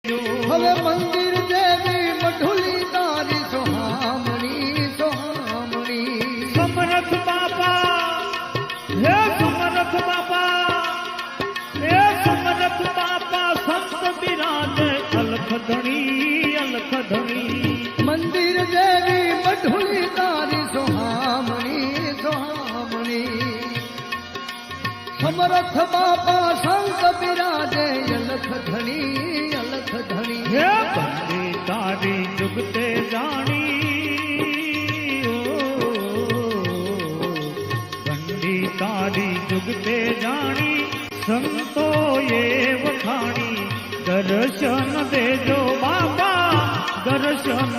હવે મંદિર દેવી મઢુલી તારી સોહામણી સોહામણી સમરથ બાપા હે સમરથ બાપા હે સમરથ બાપા સંત બિરાજે અલખ ધણી મંદિર દેવી મઢુલી તારી સોહામણી સોહામણી સમરથ બાપા સંત બિરાજે અલખ ધણી હે બંને તારી જુગતે જાણી બંને તારી જુગતે જાણી સંતોએ વખાણી દર્શન દેજો બાપા દર્શન